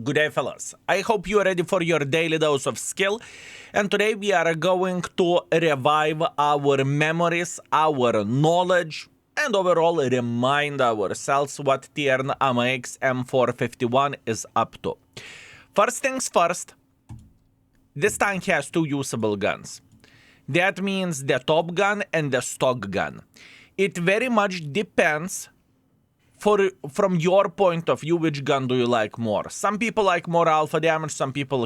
Good day, fellas. I hope you are ready for your daily dose of skill. And today we are going to revive our memories, our knowledge, and overall remind ourselves what tier AMX M451 is up to. First things first, this tank has two usable guns. That means the top gun and the stock gun. It very much depends from your point of view, which gun do you like more? Some people like more alpha damage, some people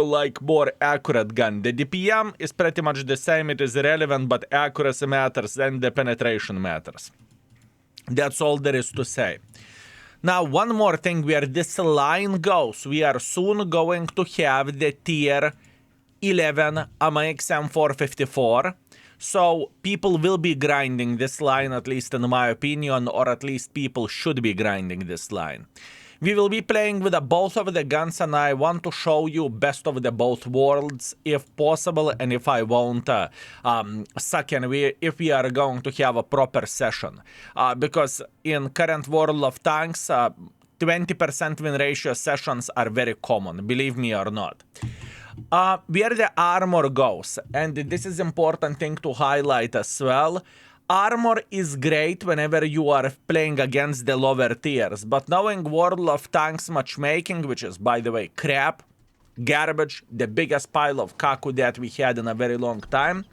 like more accurate gun. The DPM is pretty much the same, it is irrelevant, but accuracy matters and the penetration matters. That's all there is to say. Now, one more thing, where this line goes, we are soon going to have the tier 11 AMX M454. So people will be grinding this line, at least in my opinion, or at least people should be grinding this line. We will be playing with both of the guns, and I want to show you best of the both worlds if possible, and if I won't suck and if we are going to have a proper session. Because in current World of Tanks, 20% win ratio sessions are very common, believe me or not. Where the armor goes, and this is important thing to highlight as well, armor is great whenever you are playing against the lower tiers, but knowing World of Tanks matchmaking, which is, by the way, crap, garbage, the biggest pile of kaku that we had in a very long time,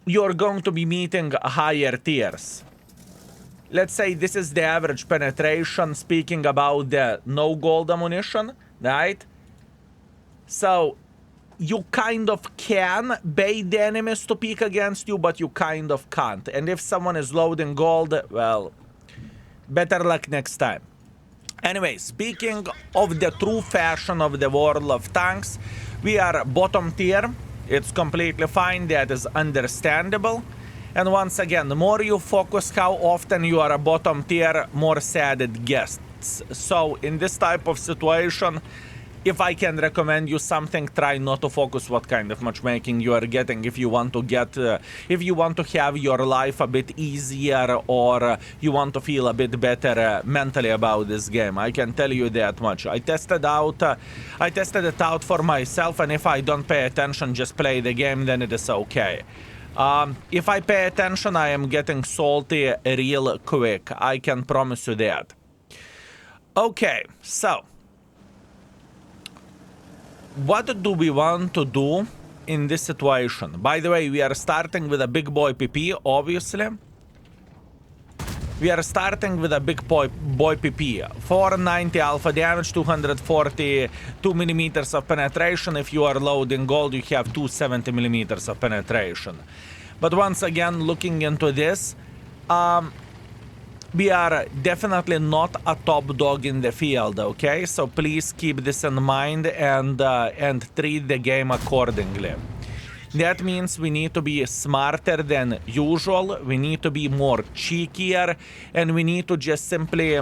you're going to be meeting higher tiers. Let's say this is the average penetration, speaking about the no gold ammunition, right? So, you kind of can bait the enemies to peek against you, but you kind of can't. And if someone is loading gold, well, better luck next time. Anyway, speaking of the true fashion of the World of Tanks, we are bottom tier. It's completely fine, that is understandable. And once again, the more you focus how often you are a bottom tier, more sad it gets. So, in this type of situation, if I can recommend you something, try not to focus what kind of matchmaking you are getting. If you want to have your life a bit easier, or you want to feel a bit better mentally about this game, I can tell you that much. I tested it out for myself, and if I don't pay attention, just play the game, then it is okay. If I pay attention, I am getting salty real quick. I can promise you that. Okay, so what do we want to do in this situation? By the way, we are starting with a big boy PP, obviously. We are starting with a big boy PP. 490 alpha damage, 242 millimeters of penetration. If you are loading gold, you have 270 millimeters of penetration. But once again, looking into this, we are definitely not a top dog in the field, okay? So please keep this in mind and treat the game accordingly. That means we need to be smarter than usual, we need to be more cheekier, and we need to just simply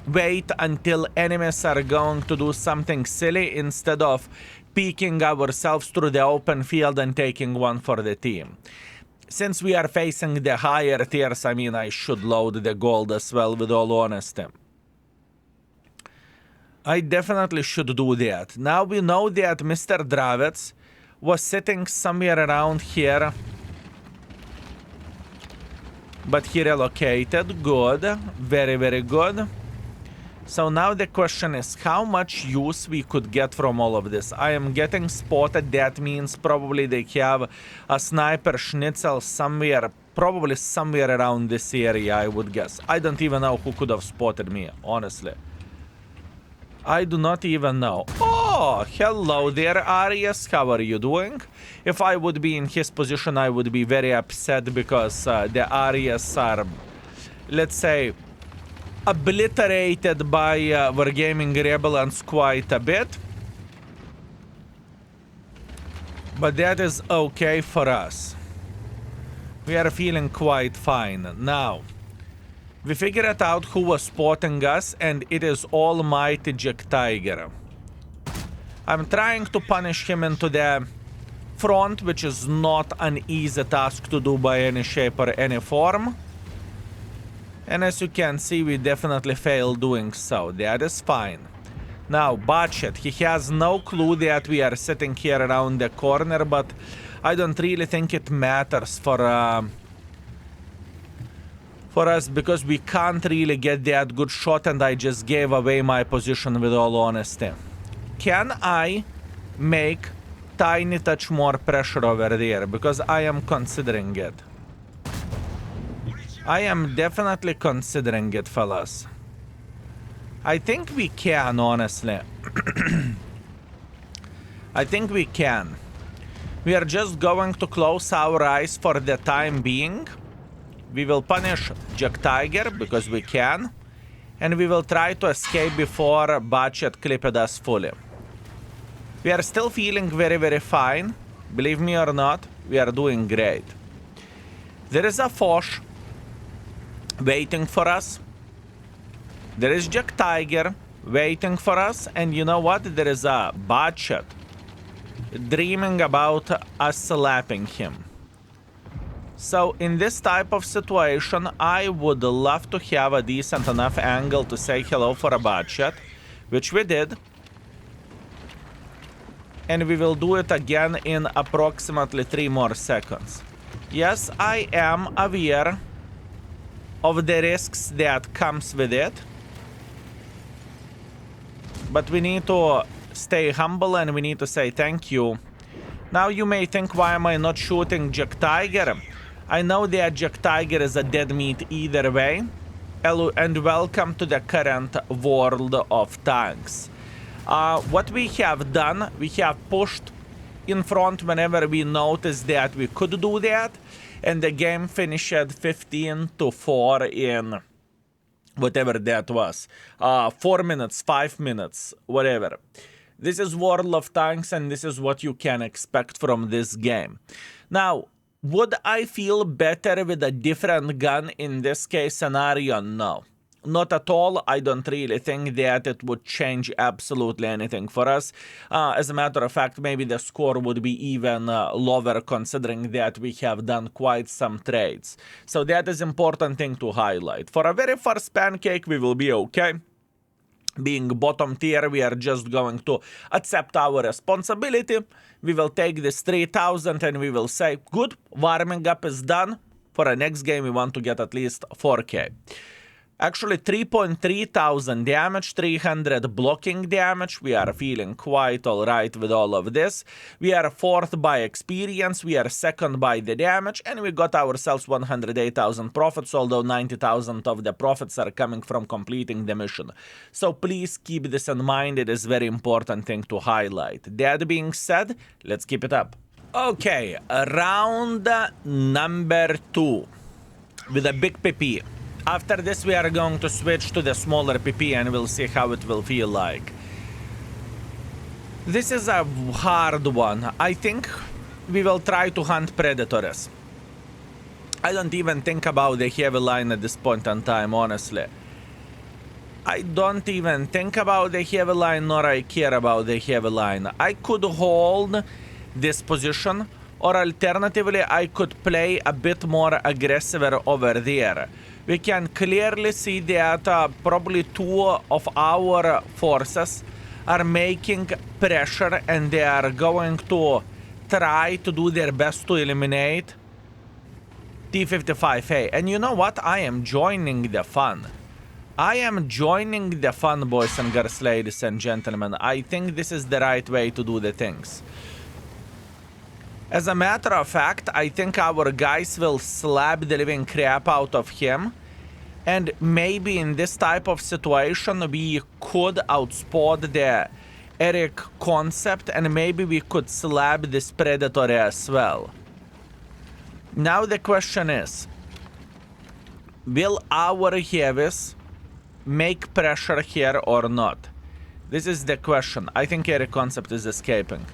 wait until enemies are going to do something silly instead of peeking ourselves through the open field and taking one for the team. Since we are facing the higher tiers, I mean, I should load the gold as well, with all honesty. I definitely should do that. Now we know that Mr. Dravets was sitting somewhere around here, but he relocated. Good. Very, very good. So now the question is how much use we could get from all of this. I am getting spotted. That means probably they have a sniper schnitzel somewhere, probably somewhere around this area, I would guess. I don't even know who could have spotted me, honestly. I do not even know. Oh, hello there, Arias. How are you doing? If I would be in his position, I would be very upset because the Arias are, let's say, obliterated by Wargaming Rebels quite a bit. But that is okay for us. We are feeling quite fine. Now, we figured out who was spotting us, and it is almighty Jack Tiger. I'm trying to punish him into the front, which is not an easy task to do by any shape or any form. And as you can see, we definitely failed doing so. That is fine. Now, Budget, he has no clue that we are sitting here around the corner, but I don't really think it matters for us because we can't really get that good shot, and I just gave away my position with all honesty. Can I make tiny touch more pressure over there? Because I am considering it. I am definitely considering it, fellas. I think we can, honestly. I think we can. We are just going to close our eyes for the time being. We will punish Jack Tiger because we can. And we will try to escape before Budget clipped us fully. We are still feeling very, very fine. Believe me or not, we are doing great. There is a Foch waiting for us. There is Jack Tiger waiting for us. And you know what? There is a Budget dreaming about us slapping him. So in this type of situation, I would love to have a decent enough angle to say hello for a Budget, which we did. And we will do it again in approximately 3 more seconds. Yes, I am aware of the risks that comes with it. But we need to stay humble and we need to say thank you. Now you may think, why am I not shooting Jack Tiger? I know that Jack Tiger is a dead meat either way. Hello and welcome to the current world of tanks. What we have done, we have pushed in front whenever we noticed that we could do that. And the game finished 15-4 in whatever that was. 4 minutes, 5 minutes, whatever. This is World of Tanks and this is what you can expect from this game. Now, would I feel better with a different gun in this case scenario? No. Not at all. I don't really think that it would change absolutely anything for us. As a matter of fact, maybe the score would be even lower considering that we have done quite some trades. So that is important thing to highlight. For a very first pancake, we will be okay. Being bottom tier, we are just going to accept our responsibility. We will take this 3000 and we will say, good, warming up is done. For our next game, we want to get at least 4k. Actually, 3.3 thousand damage, 300 blocking damage. We are feeling quite alright with all of this. We are 4th by experience, we are 2nd by the damage, and we got ourselves 108,000 profits, although 90,000 of the profits are coming from completing the mission. So please keep this in mind, it is a very important thing to highlight. That being said, let's keep it up. Okay, round number 2 with a big PP. After this, we are going to switch to the smaller PP and we'll see how it will feel like. This is a hard one. I think we will try to hunt predators. I don't even think about the heavy line at this point in time, honestly. I don't even think about the heavy line, nor I care about the heavy line. I could hold this position, or alternatively, I could play a bit more aggressive over there. We can clearly see that probably 2 of our forces are making pressure and they are going to try to do their best to eliminate T-55A. And you know what? I am joining the fun. I am joining the fun, boys and girls, ladies and gentlemen. I think this is the right way to do the things. As a matter of fact, I think our guys will slap the living crap out of him. And maybe in this type of situation, we could outspot the Eric concept and maybe we could slap this Predator as well. Now the question is, will our heavies make pressure here or not? This is the question. I think Eric concept is escaping.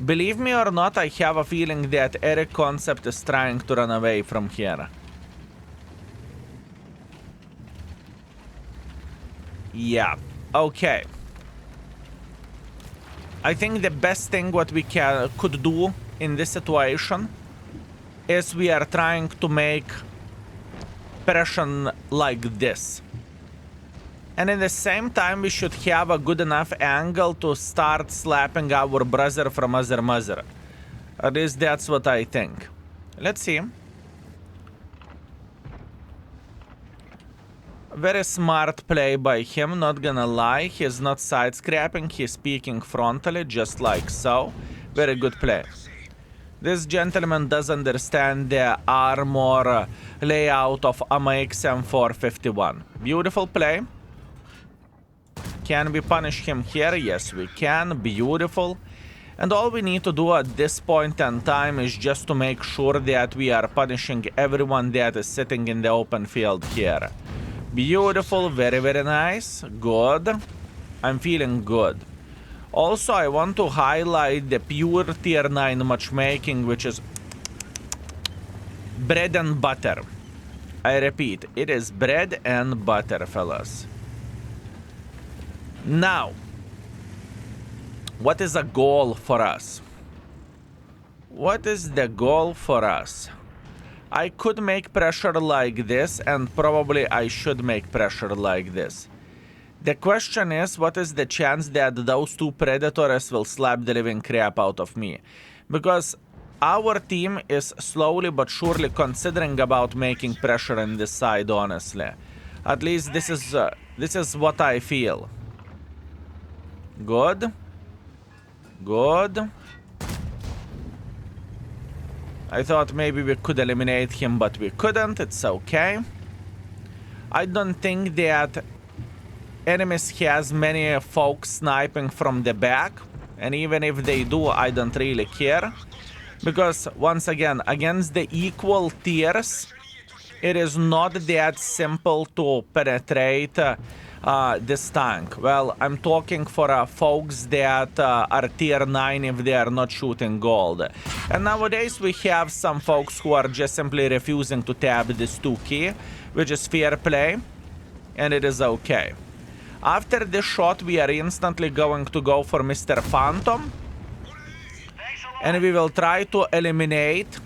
Believe me or not, I have a feeling that Eric concept is trying to run away from here. Yeah, okay. I think the best thing what we could do in this situation is we are trying to make pressure like this. And in the same time, we should have a good enough angle to start slapping our brother from other mother. At least that's what I think. Let's see. Very smart play by him, not gonna lie. He's not side-scrapping, he's peeking frontally, just like so. Very good play. This gentleman does understand the armor layout of AMX M451. Beautiful play. Can we punish him here? Yes, we can. Beautiful. And all we need to do at this point in time is just to make sure that we are punishing everyone that is sitting in the open field here. Beautiful. Very, very nice. Good. I'm feeling good. Also, I want to highlight the pure tier 9 matchmaking, which is bread and butter. I repeat, it is bread and butter, fellas. Now, what is a goal for us? What is the goal for us? I could make pressure like this, and probably I should make pressure like this. The question is, what is the chance that those two predators will slap the living crap out of me? Because our team is slowly but surely considering about making pressure on this side, honestly. At least this is what I feel. Good. Good. I thought maybe we could eliminate him, but we couldn't. It's okay. I don't think that enemies has many folks sniping from the back. And even if they do, I don't really care. Because, once again, against the equal tiers, it is not that simple to penetrate this tank. Well, I'm talking for folks that are tier 9 if they are not shooting gold. And nowadays we have some folks who are just simply refusing to tab this 2 key, which is fair play, and it is okay. After this shot, we are instantly going to go for Mr. Phantom, and we will try to eliminate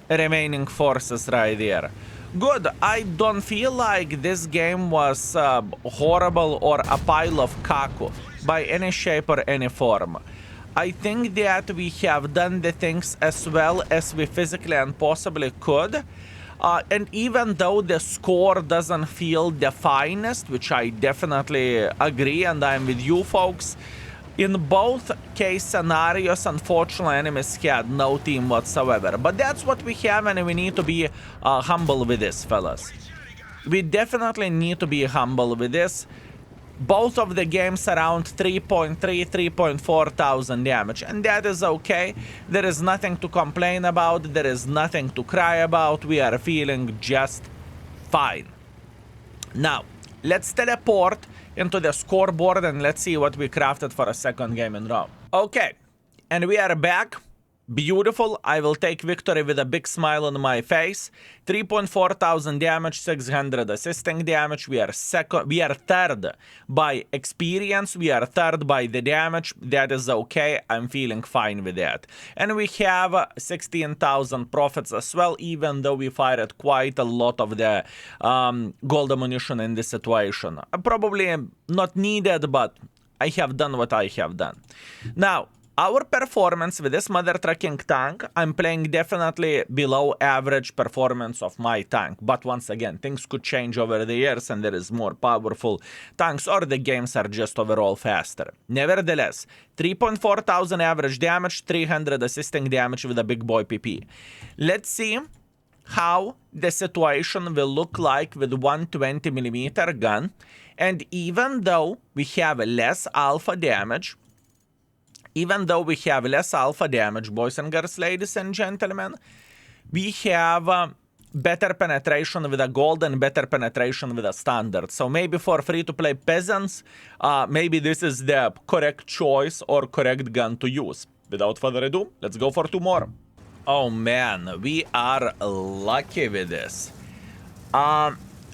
remaining forces right there. Good. I don't feel like this game was horrible or a pile of caco by any shape or any form. I think that we have done the things as well as we physically and possibly could. And even though the score doesn't feel the finest, which I definitely agree, and I'm with you folks, in both case scenarios, unfortunately, enemies had no team whatsoever. But that's what we have, and we need to be humble with this, fellas. We definitely need to be humble with this. Both of the games around 3.3, 3.4 thousand damage, and that is okay. There is nothing to complain about. There is nothing to cry about. We are feeling just fine. Now, let's teleport into the scoreboard and let's see what we crafted for a second game in a row. Okay, and we are back. Beautiful. I will take victory with a big smile on my face. 3.4 thousand damage, 600 assisting damage. We are third by experience. We are third by the damage. That is okay. I'm feeling fine with that. And we have 16,000 profits as well, even though we fired quite a lot of the gold ammunition in this situation. Probably not needed, but I have done what I have done. Now, our performance with this mother trucking tank, I'm playing definitely below average performance of my tank. But once again, things could change over the years and there is more powerful tanks, or the games are just overall faster. Nevertheless, 3.4 thousand average damage, 300 assisting damage with a big boy PP. Let's see how the situation will look like with 120mm gun. And even though we have less alpha damage, boys and girls, ladies and gentlemen, we have better penetration with a gold and better penetration with a standard. So maybe for free-to-play peasants, maybe this is the correct choice or correct gun to use. Without further ado, let's go for 2 more. Oh man, we are lucky with this.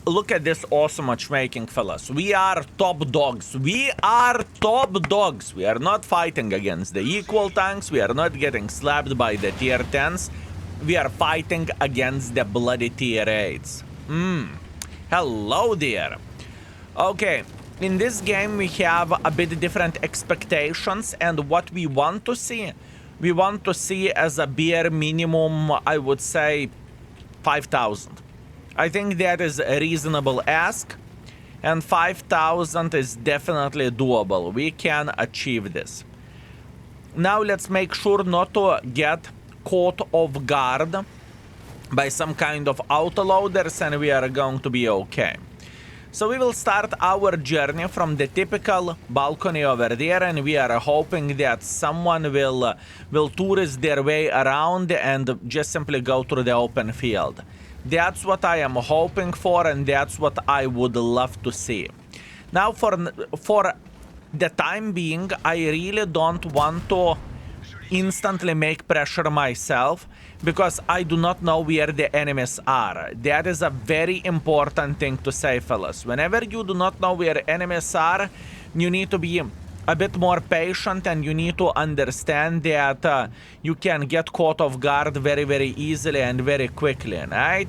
Look at this awesome matchmaking, fellas. We are top dogs. We are top dogs. We are not fighting against the equal tanks. We are not getting slapped by the tier 10s. We are fighting against the bloody tier 8s. Hello there. Okay, in this game we have a bit different expectations, and what we want to see as a bare minimum, I would say 5,000. I think that is a reasonable ask, and 5,000 is definitely doable. We can achieve this. Now let's make sure not to get caught off guard by some kind of autoloaders, and we are going to be okay. So we will start our journey from the typical balcony over there, and we are hoping that someone will tourist their way around and just simply go through the open field. That's what I am hoping for, and that's what I would love to see. Now for the time being, I really don't want to instantly make pressure myself, because I do not know where the enemies are. That is a very important thing to say, fellas. Whenever you do not know where enemies are, you need to be a bit more patient, and you need to understand that you can get caught off guard very, very easily and very quickly, right?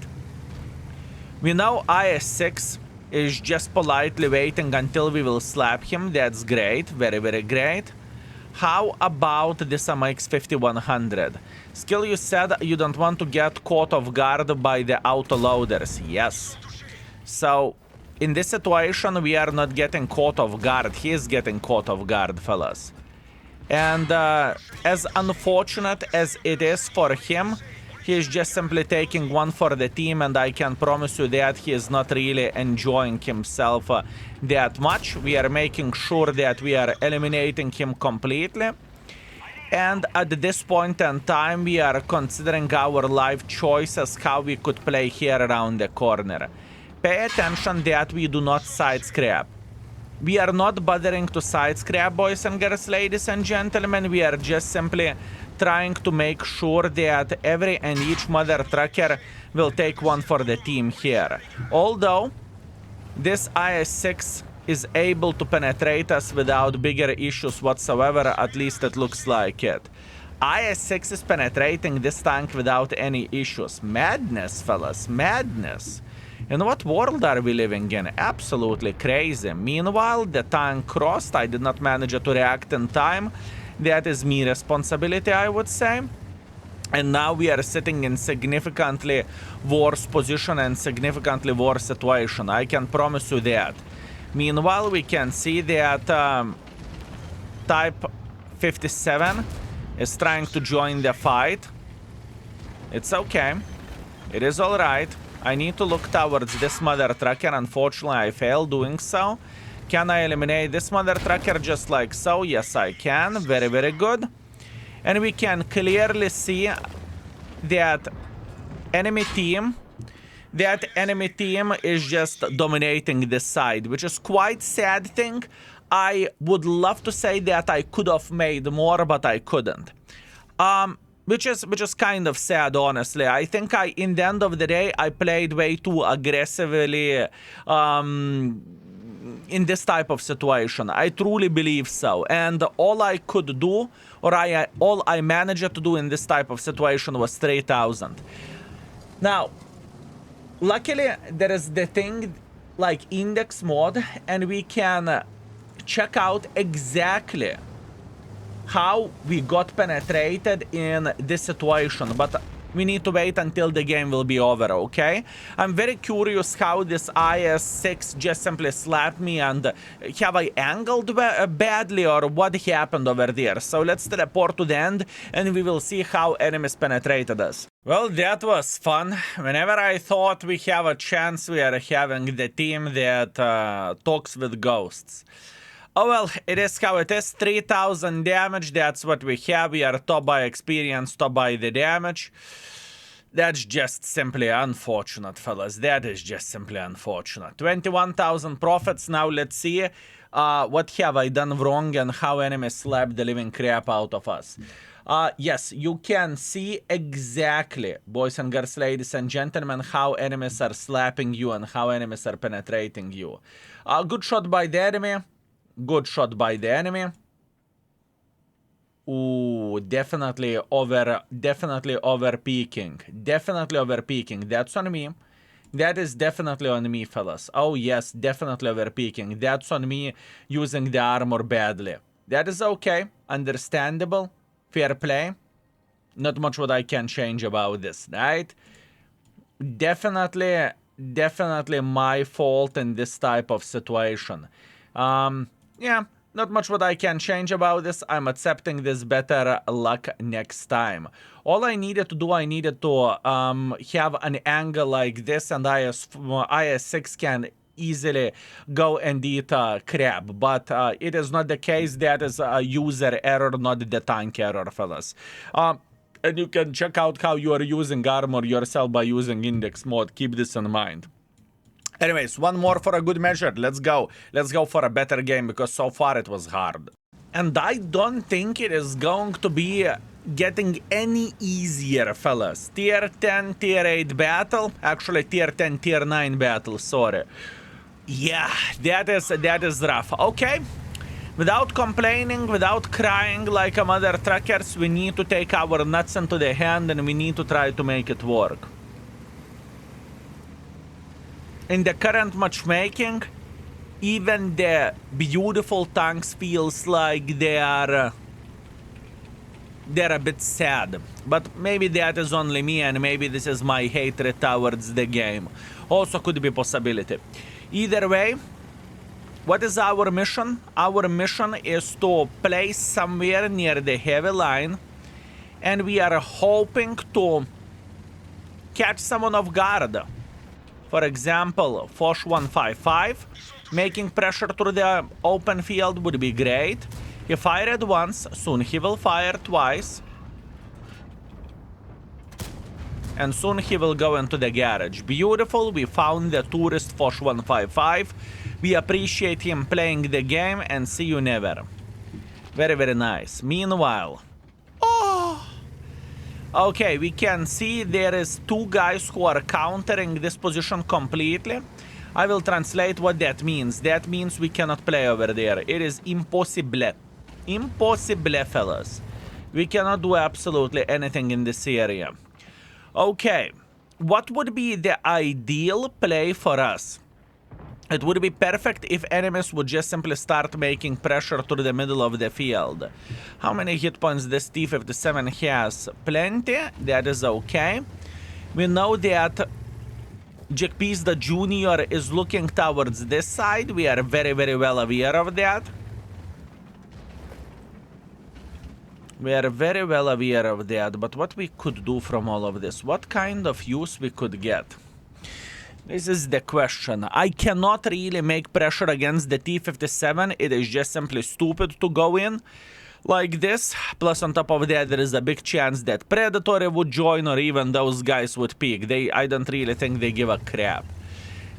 We know IS-6 is just politely waiting until we will slap him. That's great, very, very great. How about this AMX 5100? Skill, you said you don't want to get caught off guard by the autoloaders. Yes. So, in this situation, we are not getting caught off guard. He is getting caught off guard, fellas. And as unfortunate as it is for him, he is just simply taking one for the team, and I can promise you that he is not really enjoying himself that much. We are making sure that we are eliminating him completely. And at this point in time, we are considering our life choices, how we could play here around the corner. Pay attention that we do not side scrap. We are not bothering to side scrap, boys and girls, ladies and gentlemen. We are just simply trying to make sure that every and each mother trucker will take one for the team here. Although this IS-6 is able to penetrate us without bigger issues whatsoever, at least it looks like it. IS-6 is penetrating this tank without any issues. Madness, fellas, madness. In what world are we living in? Absolutely crazy. Meanwhile, the tank crossed. I did not manage to react in time. That is me responsibility, I would say. And now we are sitting in significantly worse position and significantly worse situation. I can promise you that. Meanwhile, we can see that Type 57 is trying to join the fight. It's okay. It is alright. I need to look towards this mother trucker. Unfortunately, I failed doing so. Can I eliminate this mother trucker just like so? Yes, I can. Very, very good. And we can clearly see that enemy team is just dominating this side, which is quite sad thing. I would love to say that I could have made more, but I couldn't. Which is kind of sad, honestly. I think in the end of the day, I played way too aggressively in this type of situation. I truly believe so. And all I could do, or all I managed to do in this type of situation was 3,000. Now, luckily, there is the thing like index mode, and we can check out exactly how we got penetrated in this situation, but we need to wait until the game will be over, okay? I'm very curious how this IS-6 just simply slapped me, and have I angled badly, or what happened over there? So let's teleport to the end, and we will see how enemies penetrated us. Well, that was fun. Whenever I thought we have a chance, we are having the team that talks with ghosts. Oh well, it is how it is. 3,000 damage, that's what we have. We are top by experience, top by the damage. That's just simply unfortunate, fellas. That is just simply unfortunate. 21,000 profits. Now let's see what have I done wrong and how enemies slapped the living crap out of us. Yes, you can see exactly, boys and girls, ladies and gentlemen, how enemies are slapping you and how enemies are penetrating you. Good shot by the enemy. Good shot by the enemy. Ooh, definitely over peaking. Definitely over peaking. That's on me. That is definitely on me, fellas. Oh yes, definitely overpeaking. That's on me using the armor badly. That is okay. Understandable. Fair play. Not much what I can change about this, right? Definitely my fault in this type of situation. Yeah, not much what I can change about this. I'm accepting this better luck next time. All I needed to do, I needed to have an angle like this, and IS-6 can easily go and eat crab. But it is not the case. That is a user error, not the tank error, fellas. And you can check out how you are using armor yourself by using index mode. Keep this in mind. Anyways, one more for a good measure. Let's go. Let's go for a better game, because so far it was hard. And I don't think it is going to be getting any easier, fellas. Tier 10, Tier 8 battle. Actually, Tier 10, Tier 9 battle, sorry. Yeah, that is rough. Okay. Without complaining, without crying like a mother truckers, we need to take our nuts into the hand and we need to try to make it work. In the current matchmaking, even the beautiful tanks feels like they are a bit sad. But maybe that is only me, and maybe this is my hatred towards the game. Also could be possibility. Either way, what is our mission? Our mission is to place somewhere near the heavy line, and we are hoping to catch someone off guard. For example, Foch 155, making pressure through the open field would be great. He fired once, soon he will fire twice. And soon he will go into the garage. Beautiful, we found the tourist Foch 155. We appreciate him playing the game, and see you never. Very, very nice. Meanwhile... Oh! Okay, we can see there is two guys who are countering this position completely. I will translate what that means. That means we cannot play over there. It is impossible. Impossible, fellas. We cannot do absolutely anything in this area. Okay, what would be the ideal play for us? It would be perfect if enemies would just simply start making pressure through the middle of the field. How many hit points this T-57 has? Plenty. That is okay. We know that Jack Pease the Junior is looking towards this side. We are very, very well aware of that. We are very well aware of that. But what we could do from all of this? What kind of use we could get? This is the question. I cannot really make pressure against the T-57. It is just simply stupid to go in like this. Plus, on top of that, there is a big chance that Predatory would join, or even those guys would peek. I don't really think they give a crap.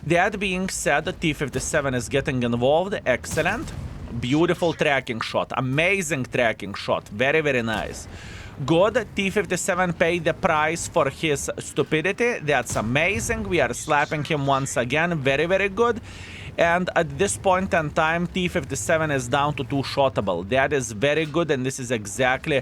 That being said, the T-57 is getting involved. Excellent. Beautiful tracking shot. Amazing tracking shot. Very, very nice. Good. T-57 paid the price for his stupidity. That's amazing. We are slapping him once again. Very, very good. And at this point in time, T-57 is down to 2 shottable. That is very good, and this is exactly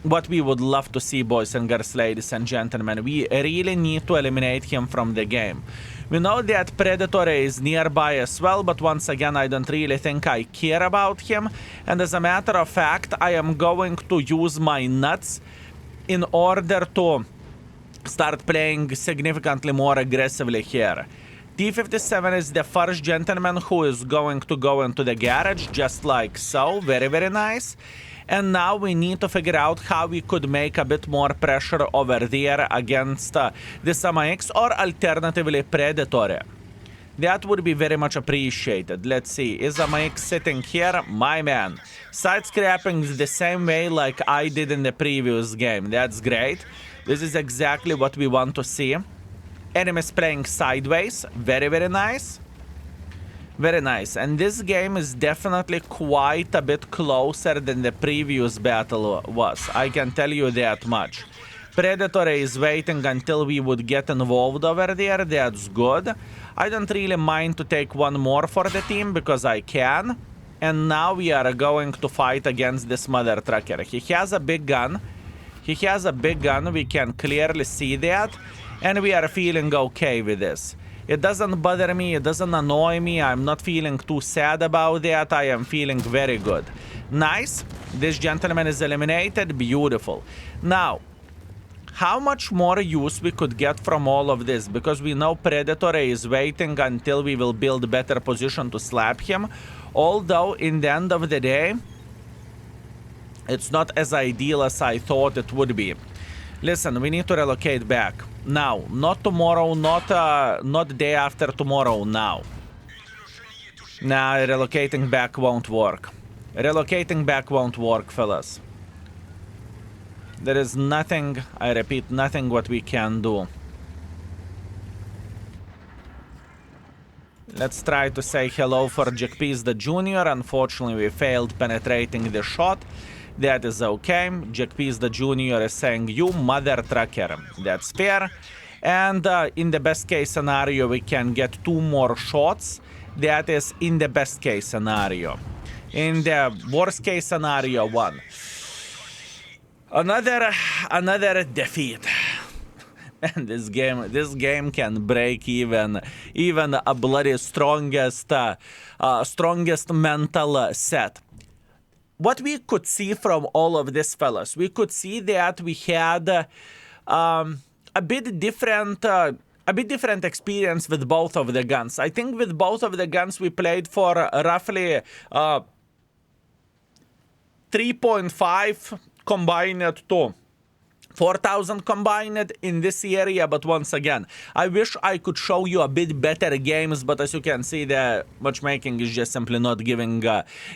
what we would love to see, boys and girls, ladies and gentlemen. We really need to eliminate him from the game. We know that Predator is nearby as well, but once again, I don't really think I care about him. And as a matter of fact, I am going to use my nuts in order to start playing significantly more aggressively here. T-57 is the first gentleman who is going to go into the garage, just like so. Very, very nice. And now we need to figure out how we could make a bit more pressure over there against this AMX, or alternatively Predator. That would be very much appreciated. Let's see, is AMX sitting here? My man. Side scrapping is the same way like I did in the previous game. That's great. This is exactly what we want to see. Enemies playing sideways. Very, very nice. Very nice. And this game is definitely quite a bit closer than the previous battle was. I can tell you that much. Predator is waiting until we would get involved over there. That's good. I don't really mind to take one more for the team because I can. And now we are going to fight against this mother trucker. He has a big gun. He has a big gun. We can clearly see that. And we are feeling okay with this. It doesn't bother me, it doesn't annoy me, I'm not feeling too sad about that, I am feeling very good. Nice, this gentleman is eliminated, beautiful. Now, how much more use we could get from all of this? Because we know Predator is waiting until we will build better position to slap him. Although, in the end of the day, it's not as ideal as I thought it would be. Listen, we need to relocate back. Now, not tomorrow, not day after tomorrow, now. Nah, relocating back won't work. Relocating back won't work, fellas. There is nothing, I repeat, nothing what we can do. Let's try to say hello for Jackpiece the Junior. Unfortunately, we failed penetrating the shot. That is okay. Jackpiece the Junior is saying, you mother trucker. That's fair. And in the best case scenario, we can get 2 more shots. That is in the best case scenario. In the worst case scenario, 1. Another defeat. And this game can break even a bloody strongest mental set. What we could see from all of this, fellas, we could see that we had a bit different experience with both of the guns. I think with both of the guns we played for roughly 3.5 combined to 4,000 combined in this area, but once again, I wish I could show you a bit better games, but as you can see, the matchmaking is just simply not giving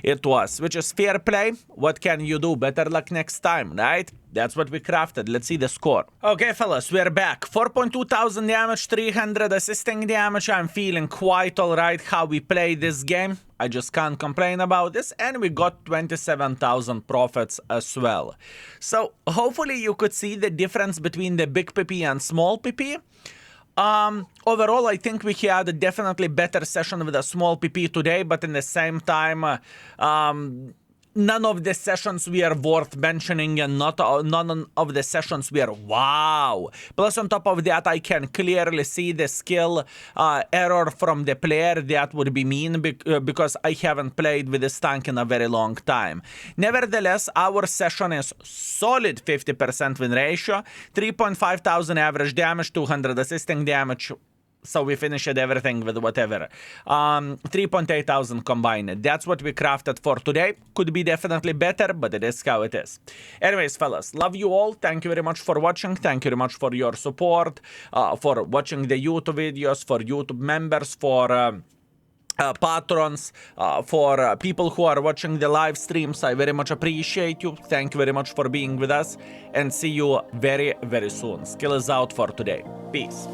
it to us, which is fair play. What can you do? Better luck next time, right? That's what we crafted. Let's see the score. Okay, fellas, we're back. 4.2 thousand damage, 300 assisting damage. I'm feeling quite alright how we play this game. I just can't complain about this. And we got 27,000 profits as well. So, hopefully you could see the difference between the big PP and small PP. Overall, I think we had a definitely better session with a small PP today, but in the same time, none of the sessions were worth mentioning, and none of the sessions were wow. Plus, on top of that, I can clearly see the skill error from the player. That would be mean because I haven't played with this tank in a very long time. Nevertheless, our session is solid 50% win ratio, 3.5 thousand average damage, 200 assisting damage. So we finished everything with whatever. 3.8 thousand combined. That's what we crafted for today. Could be definitely better, but it is how it is. Anyways, fellas, love you all. Thank you very much for watching. Thank you very much for your support, for watching the YouTube videos, for YouTube members, for patrons, for people who are watching the live streams. I very much appreciate you. Thank you very much for being with us, and see you very, very soon. Skill is out for today. Peace.